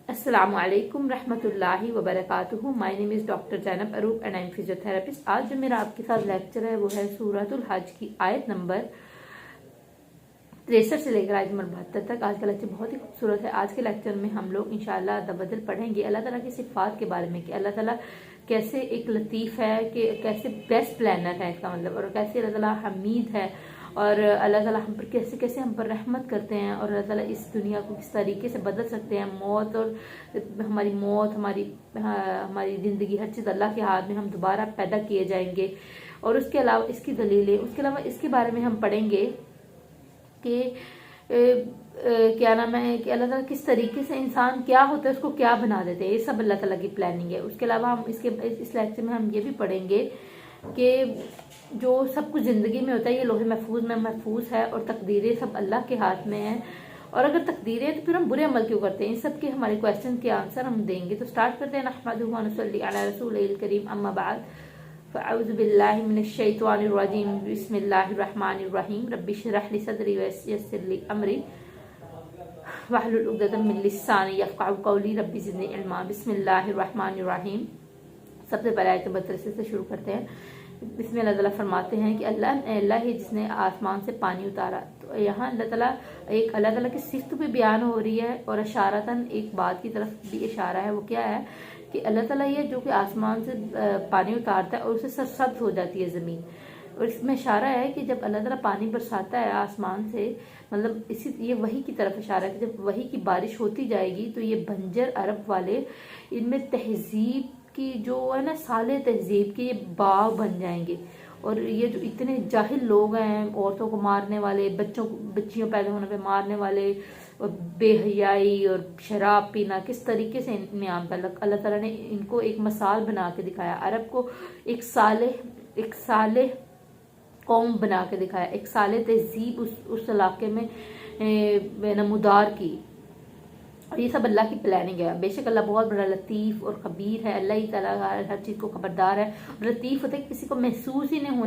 अस्सलामु अलैकुम रहमतुल्लाहि व बरकातुहू। My name is doctor Zainab Arub and I am physiotherapist. आज जो मेरा आपके साथ लेक्चर है वो है सूरतुल हज की आयत नंबर 63 से लेकर आयत नंबर 72 तक। आज का लेक्चर बहुत ही खूबसूरत है। आज के लेक्चर में हम लोग इंशाअल्लाह तबद्दुल पढ़ेंगे अल्लाह ताला की सिफ़ात के बारे में कि अल्लाह ताला कैसे एक लतीफ़ है, कि कैसे बेस्ट प्लानर है इसका मतलब, और कैसे अल्लाह ताला हमीद है, और अल्लाह ताला हम पर कैसे कैसे हम पर रहमत करते हैं, और अल्लाह ताला इस दुनिया को किस तरीके से बदल सकते हैं। मौत और हमारी ज़िंदगी हर चीज़ अल्लाह के हाथ में, हम दोबारा पैदा किए जाएंगे। और उसके अलावा इसकी दलीलें, उसके अलावा इसके बारे में हम पढ़ेंगे कि क्या नाम है कि अल्लाह ताला किस तरीके से इंसान क्या होता है उसको क्या बना देते हैं। ये सब अल्लाह ताला की प्लानिंग है। उसके अलावा हम इस लेक्चर में हम ये भी पढ़ेंगे कि जो सब कुछ ज़िंदगी में होता है ये लोहे महफूज में महफूज है, और तकदीरें सब अल्लाह के हाथ में है। और अगर तकदीरें तो फिर हम बुरे अमल क्यों करते हैं। इन सब के हमारे क्वेश्चन के आंसर हम देंगे। तो स्टार्ट करते हैं। नहमदुहु व नसल्ली अला रसूलिल करीम, अम्मा बाद, फ़अऊज़ु बिल्लाहि मिनश शैतानिर रजीम, बिस्मिल्लाहिर रहमानिर रहीम, रब्बि इश्रह ली सदरी व यस्सिर ली अमरी वहलुल उक़दतम मिन लिसानी यफ़क़हू क़ौली, रब्बि ज़िदनी इल्मा। बिस्मिल्लाहिर रहमानिर रहीम। सबसे पहले आयत नंबर 63 से शुरू करते हैं। इसमें अल्लाह ताला फरमाते हैं कि अल्लाह ही जिसने आसमान से पानी उतारा। तो यहाँ अल्लाह ताला की सिफ़त भी बयान हो रही है, और इशारतन एक बात की तरफ भी इशारा है। वो क्या है कि अल्लाह ताला ये जो कि आसमान से पानी उतारता है और उससे सरसब्ज़ हो जाती है ज़मीन। और इसमें इशारा है कि जब अल्लाह ताला पानी बरसाता है आसमान से, मतलब ये वही की तरफ इशारा है कि जब वही की बारिश होती जाएगी तो ये बंजर अरब वाले, इनमें तहजीब की जो है ना, साले तहजीब के ये बाव बन जाएंगे। और ये जो इतने जाहिल लोग हैं, औरतों को मारने वाले, बच्चियों पैदा होने पे मारने वाले, और बेहयाई और शराब पीना, किस तरीके से इनमें आम अल्लाह ताला ने इनको एक मिसाल बना के दिखाया। अरब को एक साले कौम बना के दिखाया, एक साले तहजीब उस इलाके में नमूदार की। और ये सब अल्लाह की प्लानिंग है। बेशक अल्लाह बहुत बड़ा लतीफ़ और खबीर है। अल्लाह ही ताला हर चीज़ को खबरदार है। लतीफ़ होता है किसी को महसूस ही नहीं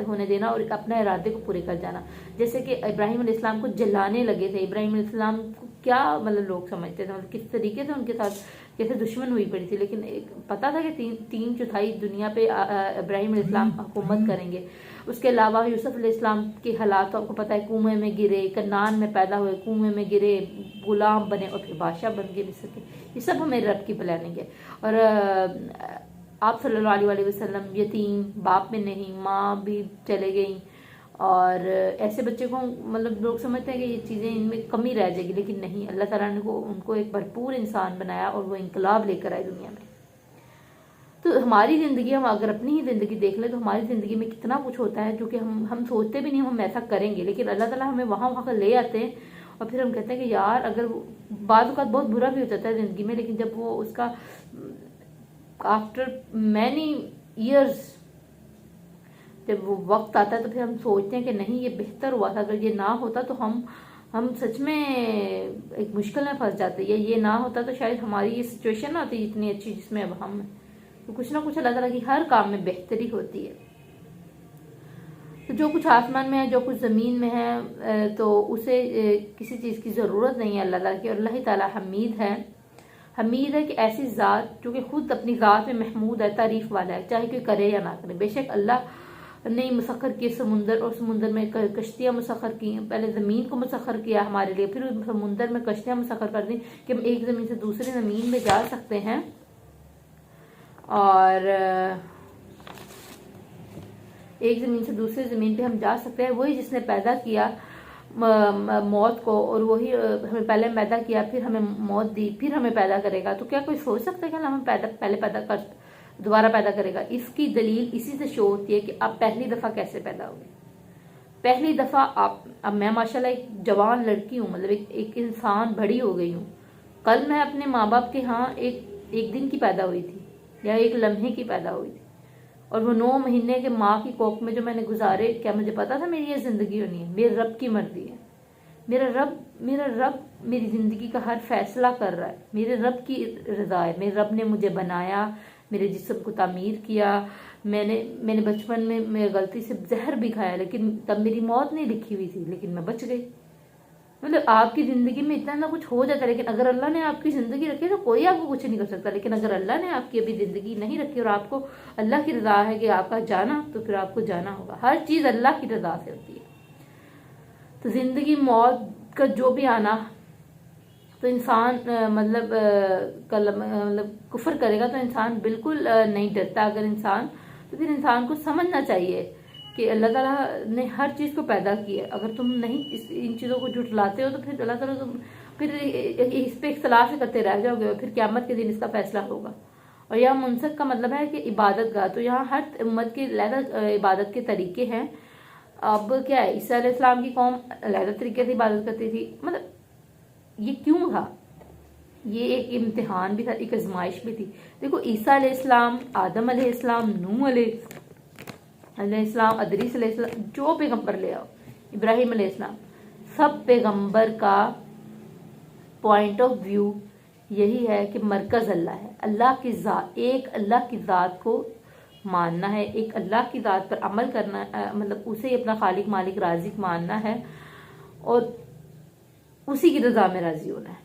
होने देना और अपने इरादे को पूरे कर जाना। जैसे कि इब्राहीम अलैहिस्सलाम को जलाने लगे थे। इब्राहीम अलैहिस्सलाम को क्या मतलब लोग समझते थे, मतलब किस तरीके से उनके साथ कैसे दुश्मन हुई पड़ी थी, लेकिन पता था कि तीन चौथाई दुनिया पे इब्राहीम अलैहिस्सलाम हुकूमत करेंगे। उसके अलावा यूसुफ अलैहिस्सलाम के हालात तो आपको पता है, कुएं में गिरे, कनान में पैदा हुए, कुएं में गिरे, गुलाम बने और फिर बादशाह बन गए मिस्र के। ये सब हमें रब की प्लानिंग है। और आप सल्लल्लाहु अलैहि वसल्लम यतीम, बाप में नहीं, माँ भी चले गई, और ऐसे बच्चे को मतलब लोग समझते हैं कि ये चीज़ें इनमें कमी रह जाएगी, लेकिन नहीं, अल्लाह ताला ने उनको एक भरपूर इंसान बनाया और वो इनकलाब लेकर आए दुनिया में। तो हमारी ज़िंदगी, हम अगर अपनी ही ज़िंदगी देख लें तो हमारी ज़िंदगी में कितना कुछ होता है जो कि हम सोचते भी नहीं हम ऐसा करेंगे, लेकिन अल्लाह ताला हमें वहाँ ले आते हैं। और फिर हम कहते हैं कि यार, अगर बाद वक़्त बहुत बुरा भी हो जाता है ज़िंदगी में, लेकिन जब वो उसका आफ्टर मैनी ईयर्स जब वो वक्त आता है तो फिर हम सोचते हैं कि नहीं, ये बेहतर हुआ था। अगर ये ना होता तो हम सच में एक मुश्किल में फंस जाते, या ये ना होता तो शायद हमारी ये सिचुएशन ना होती इतनी अच्छी जिसमें अब हम हैं। तो कुछ ना कुछ अल्लाह ताला की हर काम में बेहतरी होती है। तो जो कुछ आसमान में है, जो कुछ ज़मीन में है, तो उसे किसी चीज़ की ज़रूरत नहीं है अल्लाह ताला की। और अल्लाह ताला हमीद है कि ऐसी ज़ात जो कि खुद अपनी ज़ात में महमूद है, तारीफ़ वाला है, चाहे कोई करे या ना करे। बेशक अल्लाह ने मुसख्खर किए समुंदर, और समुंदर में कश्तियाँ मुसख्खर की। पहले ज़मीन को मुसख्खर किया हमारे लिए, फिर समुंदर में कश्तियाँ मुसख्खर कर दी कि हम एक ज़मीन से दूसरी ज़मीन में जा सकते हैं। और एक ज़मीन से दूसरी ज़मीन पे हम जा सकते हैं। वही जिसने पैदा किया मौत को, और वही हमें पहले पैदा किया, फिर हमें मौत दी, फिर हमें पैदा करेगा। तो क्या कोई सोच सकता है कि हमें दोबारा पैदा करेगा? इसकी दलील इसी से शो होती है कि आप पहली दफ़ा कैसे पैदा हुए। पहली दफ़ा अब मैं माशाल्लाह एक जवान लड़की हूँ, मतलब एक इंसान बड़ी हो गई हूँ। कल मैं अपने माँ बाप के यहाँ एक दिन की पैदा हुई थी, या एक लम्हे की पैदा हुई थी, और वो 9 महीने के माँ की कोख में जो मैंने गुजारे, क्या मुझे पता था मेरी ये ज़िंदगी होनी है? मेरे रब की मर्जी है। मेरा रब मेरी ज़िंदगी का हर फैसला कर रहा है। मेरे रब की रज़ा है। मेरे रब ने मुझे बनाया, मेरे जिस्म को तामीर किया। मैंने बचपन में मैं गलती से जहर भी खाया, लेकिन तब मेरी मौत नहीं लिखी हुई थी, लेकिन मैं बच गई। मतलब आपकी ज़िंदगी में इतना ना कुछ हो जाता है, लेकिन अगर अल्लाह ने आपकी ज़िंदगी रखी तो कोई आपको कुछ नहीं कर सकता। लेकिन अगर अल्लाह ने आपकी अभी ज़िंदगी नहीं रखी और आपको अल्लाह की रज़ा है कि आपका जाना, तो फिर आपको जाना होगा। हर चीज़ अल्लाह की रज़ा से होती है। तो ज़िंदगी मौत का जो भी आना, तो इंसान मतलब कुफर करेगा तो इंसान बिल्कुल नहीं डरता। अगर इंसान, तो फिर इंसान को समझना चाहिए कि अल्लाह ताला ने हर चीज़ को पैदा किया है। अगर तुम नहीं इन चीज़ों को झुठलाते हो तो फिर अल्लाह ताला तुम फिर इस पे इख्तलाफ करते रह जाओगे और फिर क़यामत के दिन इसका फैसला होगा। और यहाँ मुनसक का मतलब है कि इबादत गाह। तो यहाँ हर उम्मत के अलग इबादत के तरीके हैं। अब क्या है, ईसा अलैहिस्सलाम की कौम अलग तरीके से इबादत करती थी। मतलब ये क्यों था? ये एक इम्तिहान भी था, एक आजमाइश भी थी। देखो ईसा अलैहिस्सलाम, आदम अलैहिस्सलाम, नूह अलैहिस्सलाम, अदरीस अलैहिस्सलाम, जो पैगंबर ले आओ, इब्राहिम अलैहिस्सलाम, सब पैगंबर का पॉइंट ऑफ व्यू यही है कि मरकज अल्लाह है। अल्लाह की ज़ात, एक अल्लाह की ज़ात को मानना है, एक अल्लाह की ज़ात पर अमल करना, मतलब उसे ही अपना खालिक मालिक राज़िक मानना है और उसी की रज़ा में राज़ी होना है।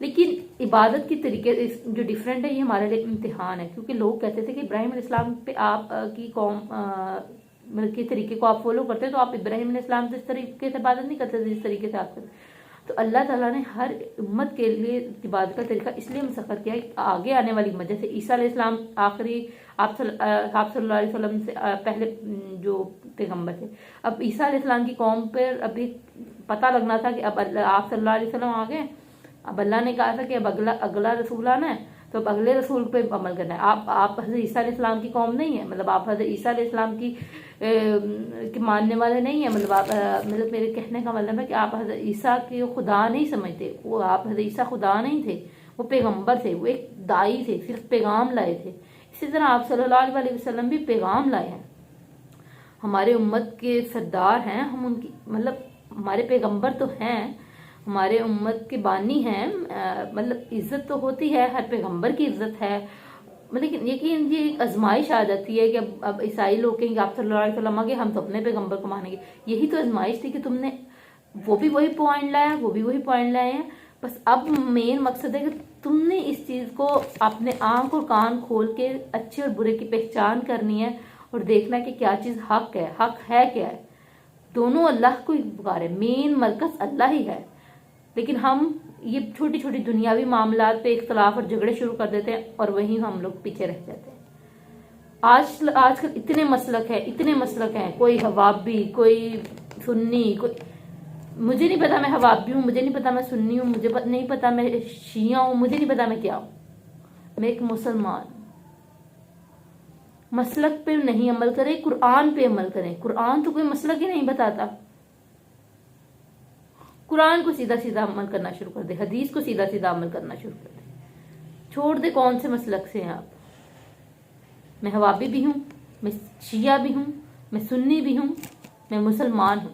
लेकिन इबादत की तरीके जो डिफरेंट है, ये हमारे लिए इम्तिहान है। क्योंकि लोग कहते थे कि इब्राहिम अलैहिस्सलाम पे आप की कौम मतलब के तरीके को आप फॉलो करते हैं, तो आप इब्राहिम अलैहिस्सलाम से इस तरीके से इबादत नहीं करते जिस तरीके से आप करते। तो अल्लाह ताला ने हर उम्मत के लिए इबादत का तरीका इसलिए मुसख्खर किया है आगे आने वाली उम्मत, जैसे ईसा अलैहिस्सलाम आखिरी आप सल्लल्लाहु अलैहि वसल्लम से पहले जो पैगंबर थे। अब ईसा अलैहिस्सलाम की कौम पर अभी पता लगना था कि अब आप सल्लल्लाहु अलैहि वसल्लम आ गए। अब अल्लाह ने कहा था कि अब अगला रसूल आना है, तो अब अगले रसूल पे अमल करना है। आप हज़रत ईसा अलैहिस्सलाम की कौम नहीं है, मतलब आप हज़रत ईसा अलैहिस्सलाम की मानने वाले नहीं है। मतलब आप मतलब मेरे कहने का मतलब है कि आप हज़रत ईसा को खुदा नहीं समझते। वो आप हज़रत ईसा खुदा नहीं थे, वो पैगंबर थे, वो एक दाई थे, सिर्फ पैगाम लाए थे। इसी तरह आप सल्लल्लाहु अलैहि वसल्लम भी पैगाम लाए हैं, हमारे उम्मत के सरदार हैं। हम उनकी मतलब हमारे पैगंबर तो हैं, हमारे उम्मत के बानी हैं। मतलब इज्जत तो होती है, हर पैगंबर की इज्जत है। लेकिन यकीन ये एक आजमाइश आ जाती है कि अब ईसाई लोग कहेंगे आप सल्लल्लाहु अलैहि वसल्लम आगे, हम तो अपने पैगंबर को मानेंगे। यही तो आजमाइश थी कि तुमने वो भी वही पॉइंट लाया, वो भी वही पॉइंट लाए हैं। बस अब मेन मकसद है कि तुमने इस चीज़ को अपने आंख और कान खोल के अच्छे और बुरे की पहचान करनी है और देखना है कि क्या चीज़ हक है क्या है। दोनों अल्लाह को ही पुकारे, मेन मरकज अल्लाह ही है। लेकिन हम ये छोटी छोटी दुनियावी मामलात पे इख्तलाफ और झगड़े शुरू कर देते हैं और वहीं हम लोग पीछे रह जाते हैं। आजकल इतने मसलक हैं, कोई हवाबी, कोई सुन्नी, कोई मुझे नहीं पता मैं हवाबी हूँ, मुझे नहीं पता मैं सुन्नी हूँ, मुझे नहीं पता मैं शिया हूँ, मुझे नहीं पता मैं क्या हूँ। मैं एक मुसलमान। मसलक पे नहीं अमल करें, कुरान पे अमल करें। कुरान तो कोई मसलक ही नहीं बताता। कुरान को सीधा सीधा अमल करना शुरू कर दे, हदीस को सीधा सीधा अमल करना शुरू कर दे, छोड़ दे कौन से मसलक से हैं आप। मैं हवाबी भी हूँ, मैं शिया भी हूँ, मैं सुन्नी भी हूँ, मैं मुसलमान हूँ।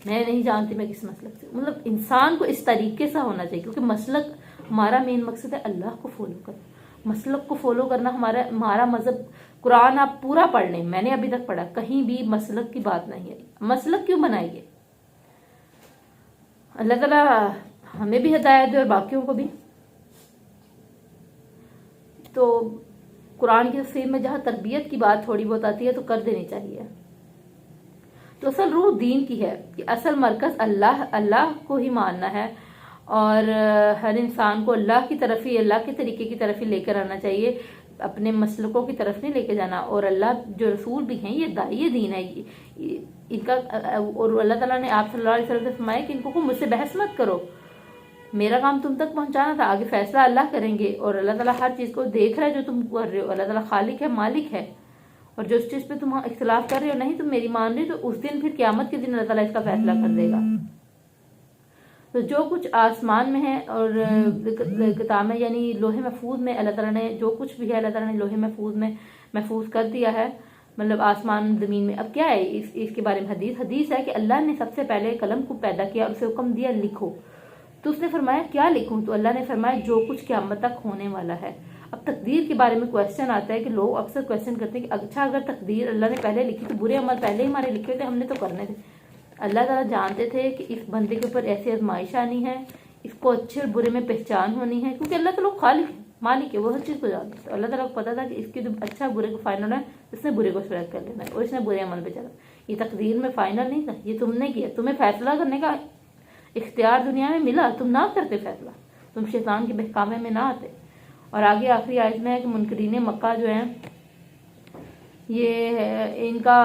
मैं नहीं जानती मैं किस मसलक से। मतलब इंसान को इस तरीके से होना चाहिए, क्योंकि मसलक हमारा मेन मकसद है अल्लाह को फॉलो करना। मसलक को फॉलो करना हमारा मजहब। कुरान आप पूरा पढ़ लें, मैंने अभी तक पढ़ा, कहीं भी मसलक की बात नहीं है। मसलक क्यों बनाइए? अल्लाह ताला हमें भी हिदायत दे और बाकियों को भी। तो कुरान की तफसीर में जहाँ तरबियत की बात थोड़ी बहुत आती है तो कर देनी चाहिए। तो असल रूह दीन की है कि असल मरकज अल्लाह को ही मानना है और हर इंसान को अल्लाह की तरफ ही, अल्लाह के तरीके की तरफ ही लेकर आना चाहिए, अपने मसलकों की तरफ नहीं लेके जाना। और अल्लाह जो रसूल भी हैं ये दाई दीन है इनका। और अल्लाह ताला ने आप सल्लल्लाहु अलैहि वसल्लम से फरमाया कि इनको मुझसे बहस मत करो, मेरा काम तुम तक पहुंचाना था, आगे फैसला अल्लाह करेंगे। और अल्लाह ताला हर चीज़ को देख रहा है जो तुम कर रहे हो। अल्लाह ताला खालिक है, मालिक है। और जो चीज़ पे तुम इख्तलाफ कर रहे हो, नहीं तुम मेरी मान रहे हो, तो उस दिन फिर क़यामत के दिन अल्लाह ताला इसका फैसला कर देगा। तो जो कुछ आसमान में है और किताब में यानी लोहे महफूज में अल्लाह ताला ने जो कुछ भी है अल्लाह ताला ने लोहे महफूज में महफूज कर दिया है, मतलब आसमान ज़मीन में। अब क्या है इसके बारे में हदीस है कि अल्लाह ने सबसे पहले कलम को पैदा किया और उसे हुक्म दिया लिखो। तो उसने फरमाया क्या लिखूं? तो अल्लाह ने फरमाया जो कुछ क़यामत तक होने वाला है। अब तकदीर के बारे में क्वेश्चन आता है कि लोग अक्सर क्वेश्चन करते हैं कि अच्छा अगर तकदीर अल्लाह ने पहले लिखी तो बुरे अमल पहले ही हमारे लिखे थे, हमने तो करने थे। اللہ تعالیٰ جانتے تھے کہ اس بندے کے اوپر ایسی آزمائش آنی ہے، اس کو اچھے اور برے میں پہچان ہونی ہے، کیونکہ اللہ تعالیٰ خالق ہے، مالک ہے، وہ ہر چیز کو جانتا ہے. تو اللہ تعالیٰ کو پتا تھا کہ اس کے جو اچھا برے کو فائنل ہے، اس نے برے کو سلیکٹ کر لینا ہے اور اس نے برے عمل پہ چلا. یہ تقدیر میں فائنل نہیں تھا، یہ تم نے کیا. تمہیں فیصلہ کرنے کا اختیار دنیا میں ملا، تم نہ کرتے فیصلہ، تم شیطان کے بہکاوے میں نہ آتے. اور آگے آخری آیت میں ہے کہ منکرین مکہ جو ہیں یہ ان کا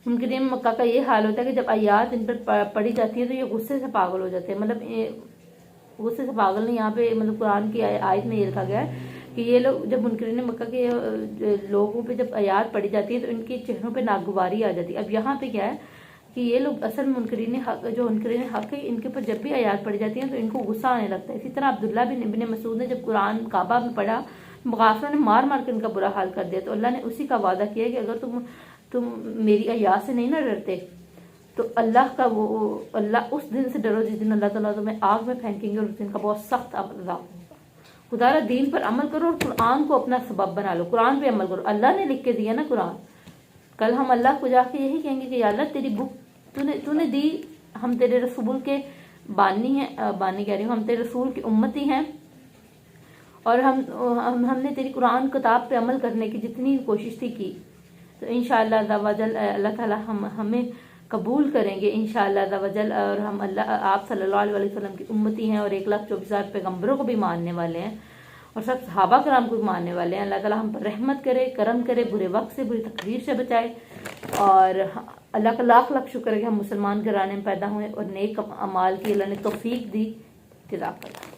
منکرین مکہ کا یہ حال ہوتا ہے کہ جب آیات ان پر پڑھی جاتی ہے تو یہ غصے سے پاگل ہو جاتے ہیں. مطلب غصے سے پاگل نہیں، یہاں پہ مطلب قرآن کی آیت میں یہ لکھا گیا ہے کہ یہ لوگ جب منکرین مکہ کے لوگوں پہ جب آیات پڑھی جاتی ہے تو ان کے چہروں پہ ناگواری آ جاتی ہے. اب یہاں پہ کیا ہے کہ یہ لوگ اصل منکرین حق جو منکرین حق ہے ان کے اوپر جب بھی آیات پڑھی جاتی ہیں تو ان کو غصہ آنے لگتا ہے. اسی طرح عبداللہ بن مسعود نے جب قرآن کعبہ میں پڑھا، مغافلوں نے مار مار کے ان کا برا حال کر دیا. تو اللہ نے اسی کا وعدہ کیا کہ اگر تم میری آیات سے نہیں نہ ڈرتے تو اللہ اس دن سے ڈرو جس دن اللہ تعالیٰ تمہیں آگ میں پھینکیں گے اور اس دن کا بہت سخت عذاب ہوگا. خدا را دین پر عمل کرو اور قرآن کو اپنا سبب بنا لو، قرآن پہ عمل کرو. اللہ نے لکھ کے دیا نا قرآن. کل ہم اللہ کو جا کے یہی کہیں گے کہ یا اللہ تیری بک تو نے دی، ہم تیرے رسول کے بانی ہیں، بانی کہہ رہی ہوں، ہم تیرے رسول کی امتی ہیں اور ہم نے تیری قرآن کتاب پہ عمل کرنے کی جتنی کوشش تھی کی. تو انشاءاللہ عز و جل اللہ تعالیٰ ہمیں قبول کریں گے انشاءاللہ عز و جل. اور ہم آپ صلی اللہ علیہ وسلم کی امتی ہیں اور 1,24,000 پیغمبروں کو بھی ماننے والے ہیں اور سب صحابہ کرام کو بھی ماننے والے ہیں. اللہ تعالیٰ ہم پر رحمت کرے، کرم کرے، برے وقت سے، بری تقدیر سے بچائے. اور اللہ کا لاکھ لاکھ شکر ہے کہ ہم مسلمان گھرانے میں پیدا ہوئے اور نیک اعمال کی اللہ نے توفیق دی. جزاک اللہ.